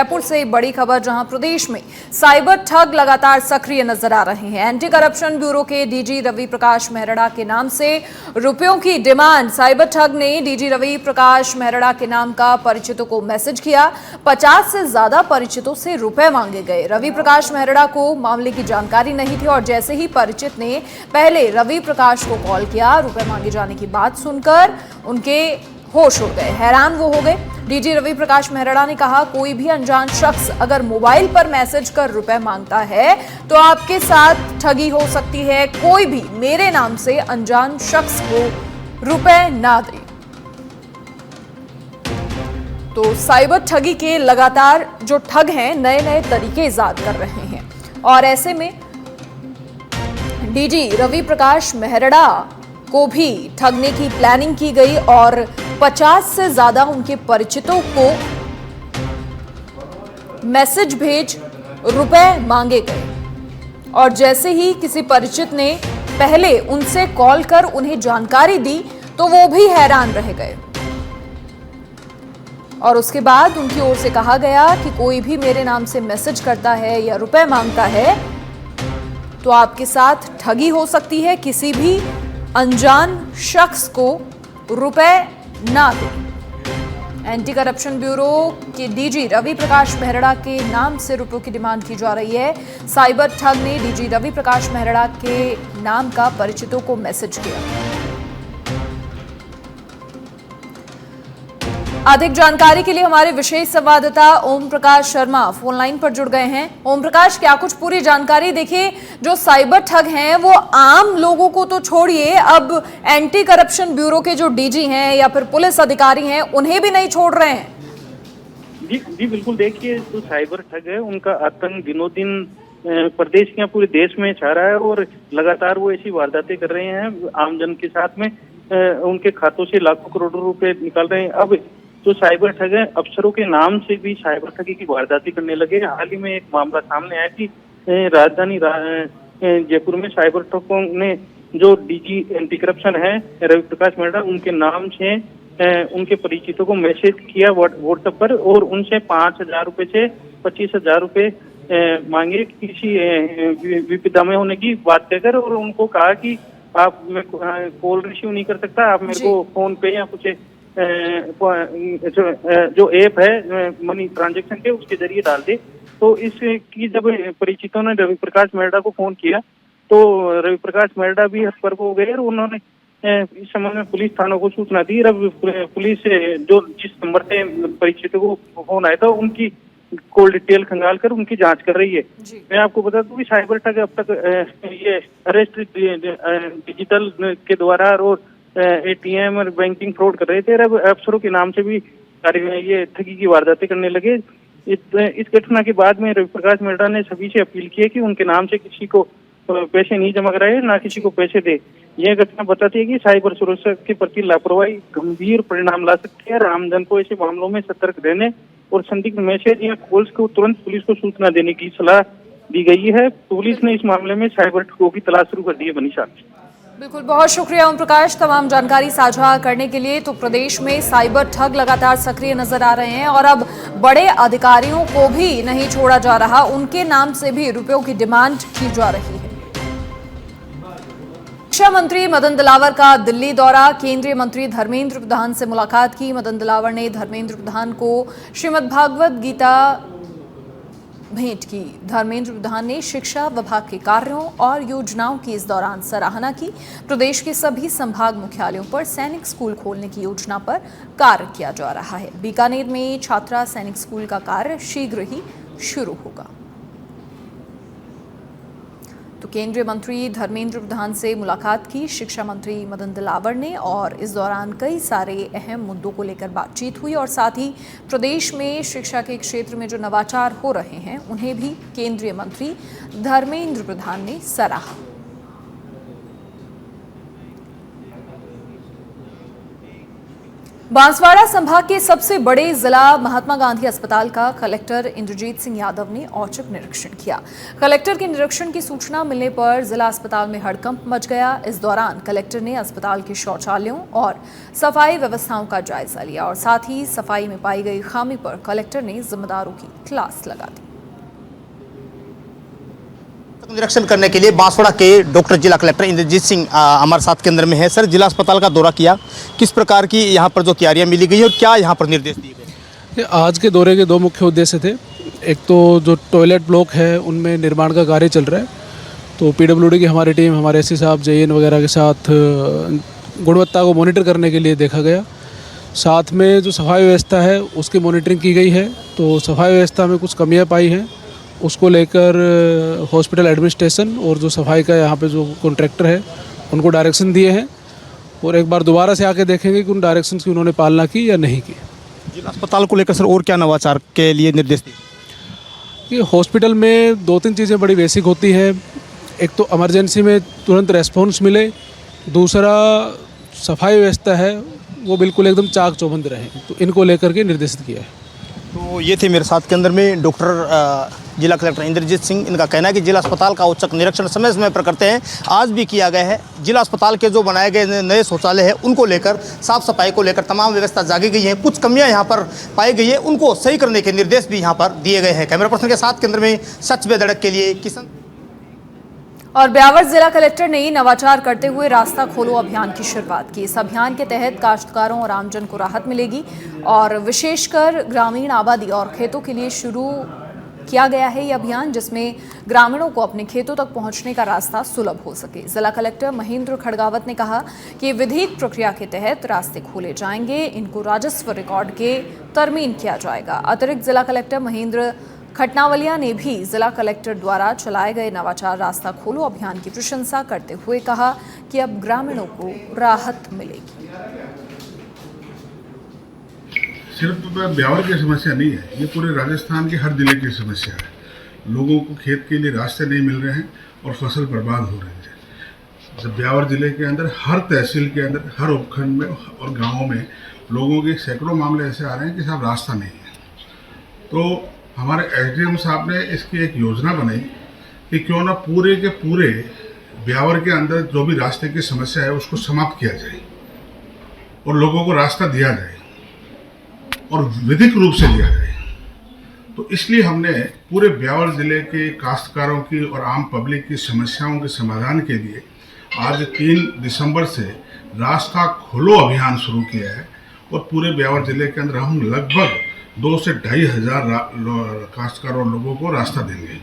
जयपुर से बड़ी खबर, जहां प्रदेश में साइबर ठग लगातार सक्रिय नजर आ रहे हैं। एंटी करप्शन ब्यूरो के डीजी रवि प्रकाश मेहरड़ा के नाम से रुपयों की डिमांड। साइबर ठग ने डीजी रवि प्रकाश मेहरड़ा के नाम का परिचितों को मैसेज किया। 50 से ज्यादा परिचितों से रुपए मांगे गए। रवि प्रकाश मेहरड़ा को मामले की जानकारी नहीं थी और जैसे ही परिचित ने पहले रवि प्रकाश को कॉल किया, रुपए मांगे जाने की बात सुनकर उनके होश उड़ गए, हैरान वो हो गए। डीजी रवि प्रकाश मेहरड़ा ने कहा, कोई भी अनजान शख्स अगर मोबाइल पर मैसेज कर रुपए मांगता है तो आपके साथ ठगी हो सकती है। कोई भी मेरे नाम से अनजान शख्स को रुपए ना दे। तो साइबर ठगी के लगातार जो ठग हैं नए नए तरीके इजाद कर रहे हैं और ऐसे में डीजी रवि प्रकाश मेहरड़ा को भी ठगने की प्लानिंग की गई और 50 से ज्यादा उनके परिचितों को मैसेज भेज रुपए मांगे गए। और जैसे ही किसी परिचित ने पहले उनसे कॉल कर उन्हें जानकारी दी तो वो भी हैरान रह गए और उसके बाद उनकी ओर से कहा गया कि कोई भी मेरे नाम से मैसेज करता है या रुपए मांगता है तो आपके साथ ठगी हो सकती है। किसी भी अनजान शख्स को रुपए ना दें। एंटी करप्शन ब्यूरो के डीजी रवि प्रकाश मेहरड़ा के नाम से रुपयों की डिमांड की जा रही है। साइबर ठग ने डीजी रवि प्रकाश मेहरड़ा के नाम का परिचितों को मैसेज किया। अधिक जानकारी के लिए हमारे विशेष संवाददाता ओम प्रकाश शर्मा फोन लाइन पर जुड़ गए हैं। ओम प्रकाश, क्या कुछ पूरी जानकारी? देखिए, जो साइबर ठग हैं वो आम लोगों को तो छोड़िए, अब एंटी करप्शन ब्यूरो के जो डीजी हैं या फिर पुलिस अधिकारी हैं उन्हें भी नहीं छोड़ रहे हैं। जी बिल्कुल। देखिए, जो साइबर ठग है उनका आतंक दिनों दिन प्रदेश या पूरे देश में छा रहा है और लगातार वो ऐसी वारदातें कर रहे हैं आमजन के साथ में। उनके खातों से लाखों करोड़ों रुपए निकाल रहे हैं। अब जो साइबर ठग है अफसरों के नाम से भी साइबर ठगी की वारदातें करने लगे। हाल ही में एक मामला सामने आया कि राजधानी जयपुर में साइबर ठगों ने जो डीजी एंटी करप्शन है रवि प्रकाश मेहरड़ा, उनके नाम से उनके परिचितों को मैसेज किया व्हाट्सएप पर और उनसे 5,000 रुपए से 25,000 रुपए मांगे किसी विपदा में होने की बात कहकर और उनको कहा कि आप कॉल रिसीव नहीं कर सकता, आप मेरे को फोन पे या कुछ जो ऐप है मनी ट्रांजैक्शन के उसके जरिए डाल दे। तो इसकी जब परिचितों ने रवि प्रकाश मेहरड़ा को फोन किया तो रवि प्रकाश मेहरड़ा भी हतप्रभ हो गए और उन्होंने इस संबंध में पुलिस थानों को सूचना दी। पुलिस जो जिस नंबर से परिचितों को फोन आया था उनकी कॉल डिटेल खंगाल कर उनकी जांच कर रही है। मैं आपको बता दूं कि साइबर ठग अब तक ये अरेस्ट डिजिटल के द्वारा और एटीएम और बैंकिंग फ्रॉड कर रहे थे। अब अफसरों के नाम से भी ये ठगी की वारदातें करने लगे। इस घटना के बाद में रवि प्रकाश मेहरड़ा ने सभी से अपील की है कि उनके नाम से किसी को पैसे नहीं जमा कराए, ना किसी को पैसे दे। यह घटना बताती है कि साइबर सुरक्षा के प्रति लापरवाही गंभीर परिणाम ला सकती है और आमजन को ऐसे मामलों में सतर्क रहने और संदिग्ध मैसेज या कॉल्स को तुरंत पुलिस को सूचना देने की सलाह दी गई है। पुलिस ने इस मामले में साइबर ठगों की तलाश शुरू कर दी है। मनीषा, बिल्कुल, बहुत शुक्रिया ओम प्रकाश तमाम जानकारी साझा करने के लिए। तो प्रदेश में साइबर ठग लगातार सक्रिय नजर आ रहे हैं और अब बड़े अधिकारियों को भी नहीं छोड़ा जा रहा, उनके नाम से भी रुपयों की डिमांड की जा रही है। शिक्षा मंत्री मदन दिलावर का दिल्ली दौरा। केंद्रीय मंत्री धर्मेंद्र प्रधान से मुलाकात की। मदन दिलावर ने धर्मेंद्र प्रधान को श्रीमद् भागवत गीता भेंट की। धर्मेंद्र प्रधान ने शिक्षा विभाग के कार्यों और योजनाओं की इस दौरान सराहना की। प्रदेश के सभी संभाग मुख्यालयों पर सैनिक स्कूल खोलने की योजना पर कार्य किया जा रहा है। बीकानेर में छात्रा सैनिक स्कूल का कार्य शीघ्र ही शुरू होगा। तो केंद्रीय मंत्री धर्मेंद्र प्रधान से मुलाकात की शिक्षा मंत्री मदन दिलावर ने और इस दौरान कई सारे अहम मुद्दों को लेकर बातचीत हुई और साथ ही प्रदेश में शिक्षा के क्षेत्र में जो नवाचार हो रहे हैं उन्हें भी केंद्रीय मंत्री धर्मेंद्र प्रधान ने सराहा। बांसवाड़ा संभाग के सबसे बड़े जिला महात्मा गांधी अस्पताल का कलेक्टर इंद्रजीत सिंह यादव ने औचक निरीक्षण किया। कलेक्टर के निरीक्षण की सूचना मिलने पर जिला अस्पताल में हड़कंप मच गया। इस दौरान कलेक्टर ने अस्पताल के शौचालयों और सफाई व्यवस्थाओं का जायजा लिया और साथ ही सफाई में पाई गई खामी पर कलेक्टर ने जिम्मेदारों की क्लास लगा दी। निरीक्षण करने के लिए बांसवाड़ा के डॉक्टर जिला कलेक्टर इंद्रजीत सिंह हमारे साथ केंद्र में है। सर, जिला अस्पताल का दौरा किया, किस प्रकार की यहाँ पर जो तैयारियां मिली गई और क्या यहाँ पर निर्देश दिए गए? आज के दौरे के दो मुख्य उद्देश्य थे। एक तो जो टॉयलेट ब्लॉक है उनमें निर्माण का कार्य चल रहा है, तो पीडब्ल्यूडी की हमारी टीम हमारे एससी साहब जेएन वगैरह के साथ गुणवत्ता को मॉनिटर करने के लिए देखा गया। साथ में जो सफाई व्यवस्था है उसकी मॉनिटरिंग की गई है, तो सफाई व्यवस्था में कुछ कमियाँ पाई हैं, उसको लेकर हॉस्पिटल एडमिनिस्ट्रेशन और जो सफाई का यहाँ पे जो कॉन्ट्रैक्टर है उनको डायरेक्शन दिए हैं और एक बार दोबारा से आके देखेंगे कि उन डायरेक्शंस की उन्होंने पालना की या नहीं की। जिला अस्पताल को लेकर सर और क्या नवाचार के लिए निर्देश दिए? कि हॉस्पिटल में दो तीन चीज़ें बड़ी बेसिक होती है। एक तो इमरजेंसी में तुरंत रेस्पॉन्स मिले, दूसरा सफाई व्यवस्था है वो बिल्कुल एकदम चाक चौबंद रहे, तो इनको लेकर के निर्देशित किया है। तो ये थे मेरे साथ केंद्र में डॉक्टर जिला कलेक्टर इंद्रजीत सिंह। इनका कहना है कि जिला अस्पताल का औचक निरीक्षण समय समय पर करते हैं, आज भी किया गया है। जिला अस्पताल के जो बनाए गए नए शौचालय है उनको लेकर, साफ सफाई को लेकर तमाम व्यवस्था जागी गई है। कुछ कमियां यहाँ पर पाई गई है, उनको सही करने के निर्देश भी यहाँ पर दिए गए हैं। कैमरा पर्सन के साथ केंद्र में सच बेधड़क के लिए किशन। और ब्यावर जिला कलेक्टर ने नवाचार करते हुए रास्ता खोलो अभियान की शुरुआत की। इस अभियान के तहत काश्तकारों और आमजन को राहत मिलेगी और विशेषकर ग्रामीण आबादी और खेतों के लिए शुरू किया गया है ये अभियान, जिसमें ग्रामीणों को अपने खेतों तक पहुंचने का रास्ता सुलभ हो सके। जिला कलेक्टर महेंद्र खड़गावत ने कहा कि विधिक प्रक्रिया के तहत रास्ते खोले जाएंगे, इनको राजस्व रिकॉर्ड के तरमीम किया जाएगा। अतिरिक्त जिला कलेक्टर महेंद्र खटनावलिया ने भी जिला कलेक्टर द्वारा चलाए गए नवाचार रास्ता खोलो अभियान की प्रशंसा करते हुए कहा कि अब ग्रामीणों को राहत मिलेगी। सिर्फ ब्यावर की समस्या नहीं है, ये पूरे राजस्थान के हर जिले की समस्या है। लोगों को खेत के लिए रास्ते नहीं मिल रहे हैं और फसल बर्बाद हो रही है। जब ब्यावर जिले के अंदर हर तहसील के अंदर, हर उपखंड में और गाँवों में लोगों के सैकड़ों मामले ऐसे आ रहे हैं कि साहब रास्ता नहीं है। तो हमारे एसडीएम साहब ने इसकी एक योजना बनाई कि क्यों ना पूरे के पूरे ब्यावर के अंदर जो भी रास्ते की समस्या है उसको समाप्त किया जाए और लोगों को रास्ता दिया जाए और विधिक रूप से दिया जाए। तो इसलिए हमने पूरे ब्यावर जिले के काश्तकारों की और आम पब्लिक की समस्याओं के समाधान के लिए आज 3 दिसंबर से रास्ता खोलो अभियान शुरू किया है और पूरे ब्यावर जिले के अंदर हम लगभग 2 से 2.5 हज़ार काश्तकारों लोगों को रास्ता देंगे।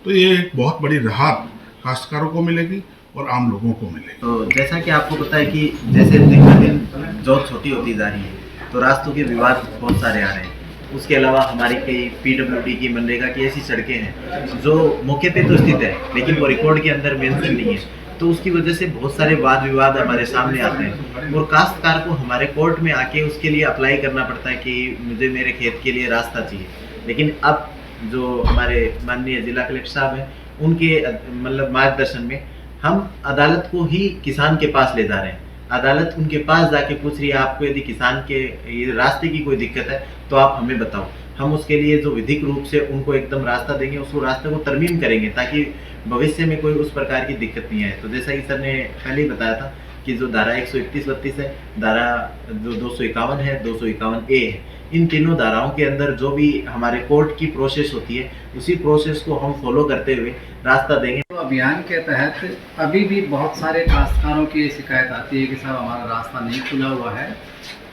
तो ये एक बहुत बड़ी राहत काश्तकारों को मिलेगी और आम लोगों को मिलेगी। तो जैसा कि आपको पता है कि जैसे दिन ब दिन जो छोटी होती जा रही है, तो रास्तों के विवाद बहुत सारे आ रहे हैं। उसके अलावा हमारी कई पीडब्ल्यूडी की, मनरेगा की ऐसी सड़कें हैं जो मौके पे तो स्थित है लेकिन वो रिकॉर्ड के अंदर मेंशन नहीं है, तो उसकी वजह से बहुत सारे वाद विवाद हमारे सामने आते हैं और काश्तकार को हमारे कोर्ट में आके उसके लिए अप्लाई करना पड़ता है कि मुझे मेरे खेत के लिए रास्ता चाहिए। लेकिन अब जो हमारे माननीय जिला कलेक्टर साहब हैं उनके मतलब मार्गदर्शन में हम अदालत को ही किसान के पास ले जा रहे हैं। अदालत उनके पास जाके पूछ रही है आपको यदि किसान के ये रास्ते की कोई दिक्कत है तो आप हमें बताओ, हम उसके लिए जो विधिक रूप से उनको एकदम रास्ता देंगे, उसको रास्ते को तरमीम करेंगे ताकि भविष्य में कोई उस प्रकार की दिक्कत नहीं आए। तो जैसा कि सर ने पहले ही बताया था कि जो धारा 131-32 है, धारा जो 251 है, 251A है, इन तीनों धाराओं के अंदर जो भी हमारे कोर्ट की प्रोसेस होती है उसी प्रोसेस को हम फॉलो करते हुए रास्ता देंगे। तो अभियान के तहत अभी भी बहुत सारे काश्तकारों की शिकायत आती है कि साहब हमारा रास्ता नहीं खुला हुआ है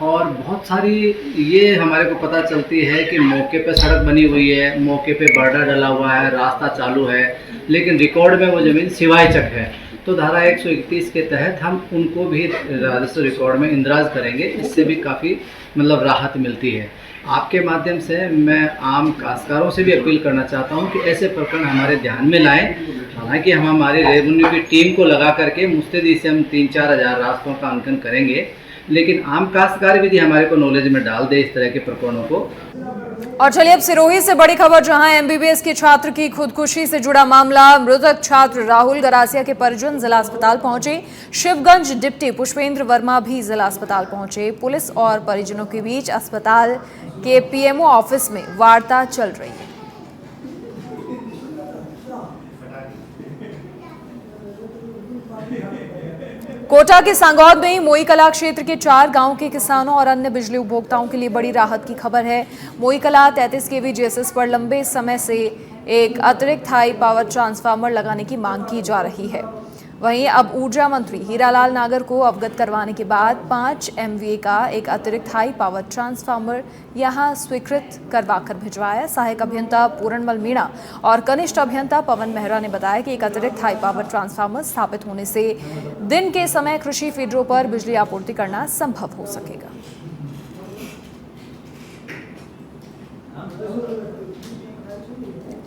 और बहुत सारी ये हमारे को पता चलती है कि मौके पे सड़क बनी हुई है, मौके पे बॉर्डर डला हुआ है, रास्ता चालू है, लेकिन रिकॉर्ड में वो ज़मीन सिवाय चक है। तो धारा 131 के तहत हम उनको भी राजस्व रिकॉर्ड में इंदराज करेंगे, इससे भी काफ़ी मतलब राहत मिलती है। आपके माध्यम से मैं आम काश्तकारों से भी अपील करना चाहता हूं कि ऐसे प्रकरण हमारे ध्यान में लाएं। हालांकि हम हमारी रेवेन्यू की टीम को लगा करके मुस्तैदी से हम 3-4 हज़ार रास्तों का अंकन करेंगे, लेकिन आम काश्तकार भी हमारे को नॉलेज में डाल दे इस तरह के प्रकरणों को। और चलिए अब सिरोही से बड़ी खबर, जहां एमबीबीएस के छात्र की खुदकुशी से जुड़ा मामला। मृतक छात्र राहुल गरासिया के परिजन जिला अस्पताल पहुंचे। शिवगंज डिप्टी पुष्पेंद्र वर्मा भी जिला अस्पताल पहुंचे। पुलिस और परिजनों के बीच अस्पताल के पीएमओ ऑफिस में वार्ता चल रही है। कोटा के सांगौद में मोईकला क्षेत्र के 4 गांवों के किसानों और अन्य बिजली उपभोक्ताओं के लिए बड़ी राहत की खबर है। मोईकला 33 केवी जीएसएस पर लंबे समय से एक अतिरिक्त हाई पावर ट्रांसफार्मर लगाने की मांग की जा रही है। वहीं अब ऊर्जा मंत्री हीरालाल नागर को अवगत करवाने के बाद 5 MVA का एक अतिरिक्त हाई पावर ट्रांसफार्मर यहां स्वीकृत करवाकर भिजवाया। सहायक अभियंता पूरणमल मीणा और कनिष्ठ अभियंता पवन मेहरा ने बताया कि एक अतिरिक्त हाई पावर ट्रांसफार्मर स्थापित होने से दिन के समय कृषि फीडरों पर बिजली आपूर्ति करना संभव हो सकेगा।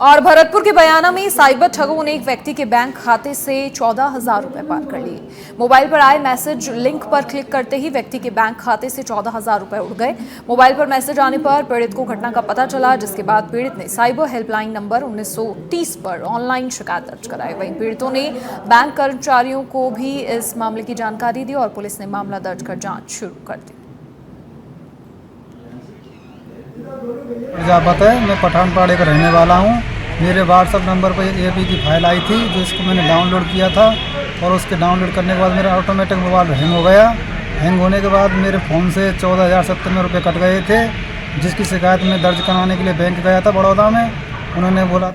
और भरतपुर के बयाना में साइबर ठगों ने एक व्यक्ति के बैंक खाते से 14,000 रुपए पार कर लिए। मोबाइल पर आए मैसेज लिंक पर क्लिक करते ही व्यक्ति के बैंक खाते से 14,000 रुपए उड़ गए। मोबाइल पर मैसेज आने पर पीड़ित को घटना का पता चला, जिसके बाद पीड़ित ने साइबर हेल्पलाइन नंबर 1930 पर ऑनलाइन शिकायत दर्ज कराई। वहीं पीड़ितों ने बैंक कर्मचारियों को भी इस मामले की जानकारी दी और पुलिस ने मामला दर्ज कर जाँच शुरू कर दी। प्रजापत है, मैं पठानपाड़े का रहने वाला हूँ। मेरे व्हाट्सएप नंबर पर एक AP की फाइल आई थी, जिसको मैंने डाउनलोड किया था और उसके डाउनलोड करने के बाद मेरा ऑटोमेटिक मोबाइल हैंग हो गया। हैंग होने के बाद मेरे फ़ोन से 14,097 रुपये कट गए थे, जिसकी शिकायत मैं दर्ज कराने के लिए बैंक गया था बड़ौदा में। उन्होंने बोला।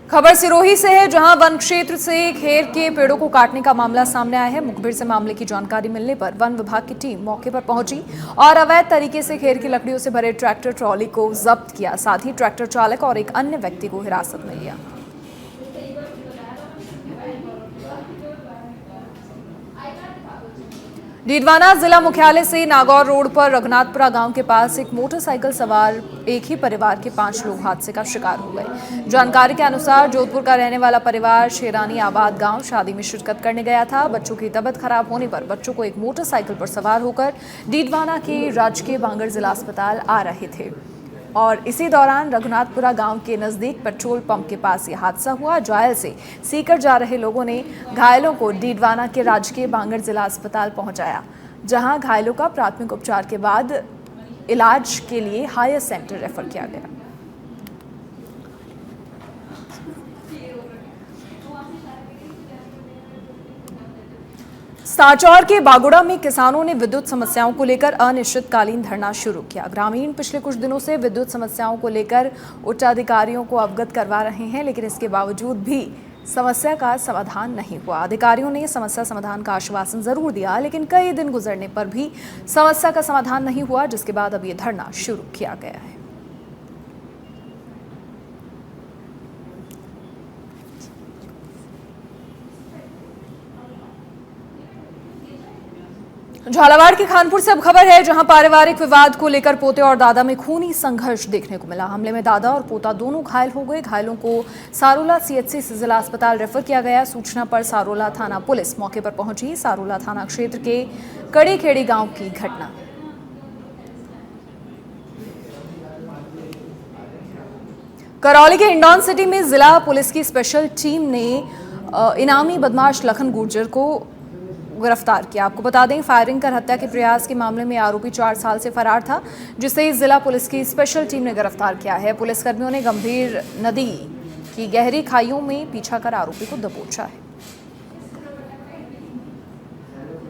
खबर सिरोही से है, जहां वन क्षेत्र से खेर के पेड़ों को काटने का मामला सामने आया है। मुखबिर से मामले की जानकारी मिलने पर वन विभाग की टीम मौके पर पहुंची और अवैध तरीके से खेर की लकड़ियों से भरे ट्रैक्टर ट्रॉली को जब्त किया। साथ ही ट्रैक्टर चालक और एक अन्य व्यक्ति को हिरासत में लिया। डीडवाना जिला मुख्यालय से नागौर रोड पर रघुनाथपुरा गांव के पास एक मोटरसाइकिल सवार एक ही परिवार के 5 लोग हादसे का शिकार हो गए। जानकारी के अनुसार जोधपुर का रहने वाला परिवार शेरानी आबाद गांव शादी में शिरकत करने गया था। बच्चों की तबीयत खराब होने पर बच्चों को एक मोटरसाइकिल पर सवार होकर डीडवाना के राजकीय बांगड़ जिला अस्पताल आ रहे थे और इसी दौरान रघुनाथपुरा गांव के नजदीक पेट्रोल पंप के पास यह हादसा हुआ। जायल से सीकर जा रहे लोगों ने घायलों को डीडवाना के राजकीय बांगड़ जिला अस्पताल पहुंचाया, जहां घायलों का प्राथमिक उपचार के बाद इलाज के लिए हायर सेंटर रेफर किया गया। सांचौर के बागुड़ा में किसानों ने विद्युत समस्याओं को लेकर अनिश्चितकालीन धरना शुरू किया। ग्रामीण पिछले कुछ दिनों से विद्युत समस्याओं को लेकर उच्चाधिकारियों को अवगत करवा रहे हैं, लेकिन इसके बावजूद भी समस्या का समाधान नहीं हुआ। अधिकारियों ने समस्या समाधान का आश्वासन जरूर दिया, लेकिन कई दिन गुजरने पर भी समस्या का समाधान नहीं हुआ, जिसके बाद अब ये धरना शुरू किया गया है। झालावाड़ के खानपुर से अब खबर है, जहां पारिवारिक विवाद को लेकर पोते और दादा में खूनी संघर्ष देखने को मिला। हमले में दादा और पोता दोनों घायल हो गए। घायलों को सारोला CHC से जिला अस्पताल रेफर किया गया। सूचना पर सारोला थाना पुलिस मौके पर पहुंची। सारोला थाना क्षेत्र के कड़ीखेड़ी गांव की घटना। करौली के हिंडौन सिटी में जिला पुलिस की स्पेशल टीम ने इनामी बदमाश लखन गुर्जर को गिरफ्तार किया। आपको बता दें, फायरिंग कर हत्या के प्रयास के मामले में आरोपी 4 साल से फरार था, जिसे जिला पुलिस की स्पेशल टीम ने गिरफ्तार किया है। पुलिसकर्मियों ने गंभीर नदी की गहरी खाइयों में पीछा कर आरोपी को दबोचा है।